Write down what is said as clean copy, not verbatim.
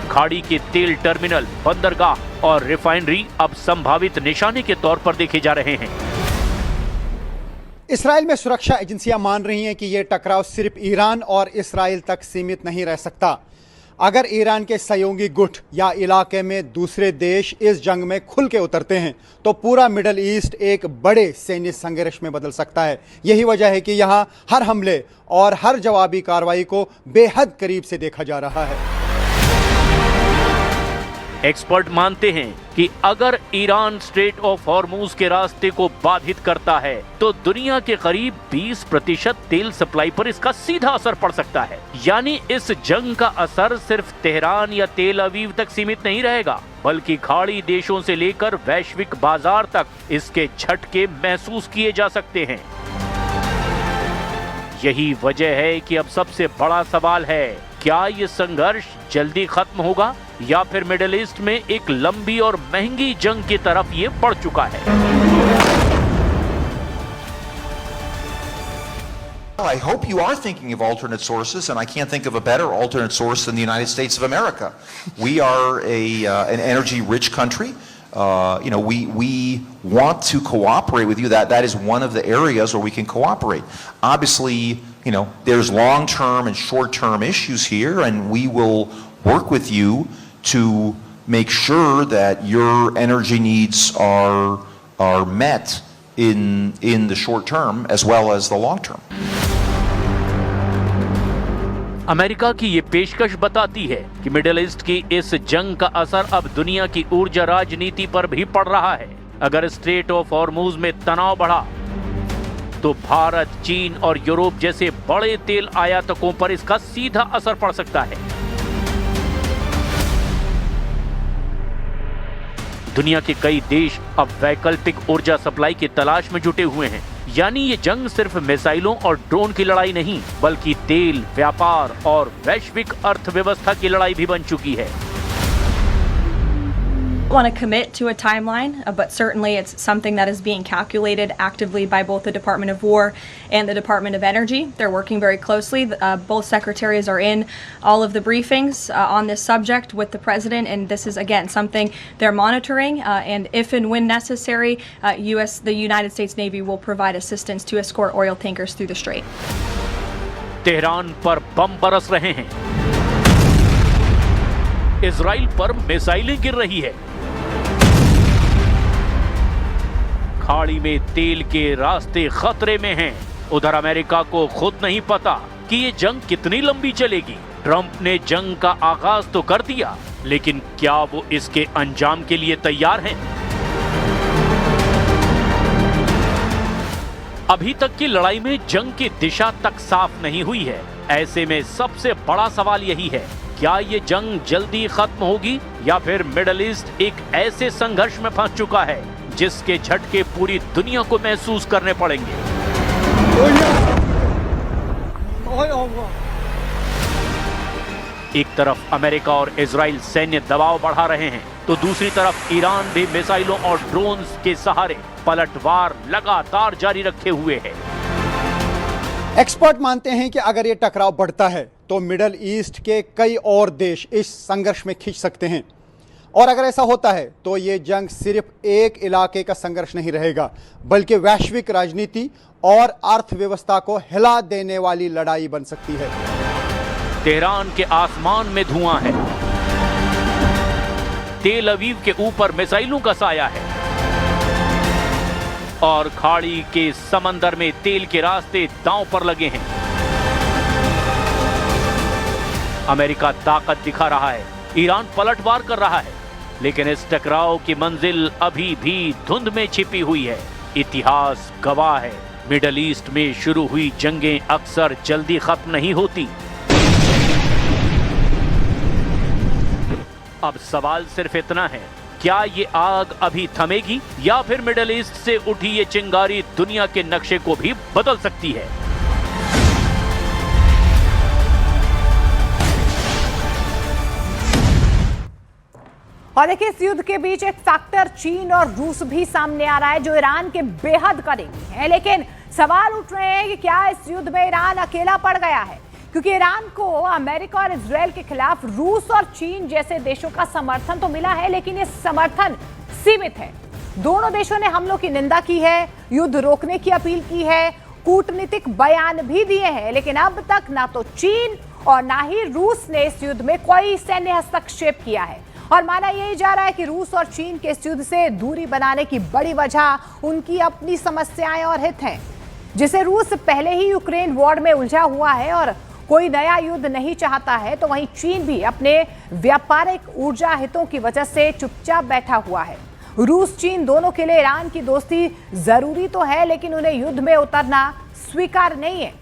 खाड़ी के तेल टर्मिनल, बंदरगाह और रिफाइनरी अब संभावित निशाने के तौर पर देखे जा रहे हैं। इसराइल में सुरक्षा एजेंसियां मान रही हैं कि यह टकराव सिर्फ ईरान और इसराइल तक सीमित नहीं रह सकता। अगर ईरान के सहयोगी गुट या इलाके में दूसरे देश इस जंग में खुल के उतरते हैं तो पूरा मिडल ईस्ट एक बड़े सैन्य संघर्ष में बदल सकता है। यही वजह है कि यहां हर हमले और हर जवाबी कार्रवाई को बेहद करीब से देखा जा रहा है। एक्सपर्ट मानते हैं कि अगर ईरान स्ट्रेट ऑफ हॉर्मूज के रास्ते को बाधित करता है तो दुनिया के करीब 20% तेल सप्लाई पर इसका सीधा असर पड़ सकता है। यानी इस जंग का असर सिर्फ तेहरान या तेल अवीव तक सीमित नहीं रहेगा, बल्कि खाड़ी देशों से लेकर वैश्विक बाजार तक इसके झटके महसूस किए जा सकते हैं। यही वजह है कि अब सबसे बड़ा सवाल है, क्या ये संघर्ष जल्दी खत्म होगा या फिर मिडिल ईस्ट में एक लंबी और महंगी जंग की तरफ ये बढ़ चुका है। I hope you are thinking of alternate sources, and I can't think of a better alternate source than the United States of America. We are an energy-rich country. We want to cooperate with you. That is one of the areas where we can cooperate. Obviously, there's long-term and short-term issues here, and we will work with you to make sure that your energy needs are met in the short term as well as the long term. America की ये पेशकश बताती है कि middle east की इस जंग का असर अब दुनिया की ऊर्जा राजनीति पर भी पड़ रहा है। अगर स्ट्रेट ऑफ हॉर्मूज में तनाव बढ़ा तो भारत, चीन और यूरोप जैसे बड़े तेल आयातकों पर इसका सीधा असर पड़ सकता है। दुनिया के कई देश अब वैकल्पिक ऊर्जा सप्लाई की तलाश में जुटे हुए हैं। यानी ये जंग सिर्फ मिसाइलों और ड्रोन की लड़ाई नहीं, बल्कि तेल, व्यापार और वैश्विक अर्थव्यवस्था की लड़ाई भी बन चुकी है। want to commit to a timeline, but certainly it's something that is being calculated actively by both the Department of War and the Department of Energy. They're working very closely. Both secretaries are in all of the briefings on this subject with the president, and this is again something they're monitoring. And if and when necessary, the United States Navy will provide assistance to escort oil tankers through the strait. Tehran पर बम बरस रहे हैं, Israel पर मिसाइलें गिर रही है, खाड़ी में तेल के रास्ते खतरे में हैं। उधर अमेरिका को खुद नहीं पता कि ये जंग कितनी लंबी चलेगी। ट्रंप ने जंग का आगाज तो कर दिया, लेकिन क्या वो इसके अंजाम के लिए तैयार हैं? अभी तक की लड़ाई में जंग की दिशा तक साफ नहीं हुई है। ऐसे में सबसे बड़ा सवाल यही है, क्या ये जंग जल्दी खत्म होगी या फिर मिडिल ईस्ट एक ऐसे संघर्ष में फंस चुका है जिसके झटके पूरी दुनिया को महसूस करने पड़ेंगे। एक तरफ अमेरिका और इजराइल सैन्य दबाव बढ़ा रहे हैं, तो दूसरी तरफ ईरान भी मिसाइलों और ड्रोन्स के सहारे पलटवार लगातार जारी रखे हुए है। एक्सपर्ट मानते हैं कि अगर ये टकराव बढ़ता है तो मिडल ईस्ट के कई और देश इस संघर्ष में खिंच सकते हैं, और अगर ऐसा होता है तो ये जंग सिर्फ एक इलाके का संघर्ष नहीं रहेगा, बल्कि वैश्विक राजनीति और अर्थव्यवस्था को हिला देने वाली लड़ाई बन सकती है। तेहरान के आसमान में धुआं है, तेल अवीव के ऊपर मिसाइलों का साया है, और खाड़ी के समंदर में तेल के रास्ते दांव पर लगे हैं। अमेरिका ताकत दिखा रहा है, ईरान पलटवार कर रहा है, लेकिन इस टकराव की मंजिल अभी भी धुंध में छिपी हुई है। इतिहास गवाह है, मिडल ईस्ट में शुरू हुई जंगें अक्सर जल्दी खत्म नहीं होती। अब सवाल सिर्फ इतना है, क्या ये आग अभी थमेगी या फिर मिडल ईस्ट से उठी ये चिंगारी दुनिया के नक्शे को भी बदल सकती है? और देखिए, इस युद्ध के बीच एक फैक्टर चीन और रूस भी सामने आ रहा है जो ईरान के बेहद करीबी है। लेकिन सवाल उठ रहे हैं कि क्या इस युद्ध में ईरान अकेला पड़ गया है? क्योंकि ईरान को अमेरिका और इजराइल के खिलाफ रूस और चीन जैसे देशों का समर्थन तो मिला है, लेकिन ये समर्थन सीमित है। दोनों देशों ने हमलों की निंदा की है, युद्ध रोकने की अपील की है, कूटनीतिक बयान भी दिए हैं, लेकिन अब तक ना तो चीन और ना ही रूस ने इस युद्ध में कोई सैन्य हस्तक्षेप किया है। और माना यही जा रहा है कि रूस और चीन के इस युद्ध से दूरी बनाने की बड़ी वजह उनकी अपनी समस्याएं और हित हैं, जिसे रूस पहले ही यूक्रेन वॉर में उलझा हुआ है और कोई नया युद्ध नहीं चाहता है, तो वहीं चीन भी अपने व्यापारिक ऊर्जा हितों की वजह से चुपचाप बैठा हुआ है। रूस चीन दोनों के लिए ईरान की दोस्ती जरूरी तो है, लेकिन उन्हें युद्ध में उतरना स्वीकार नहीं है।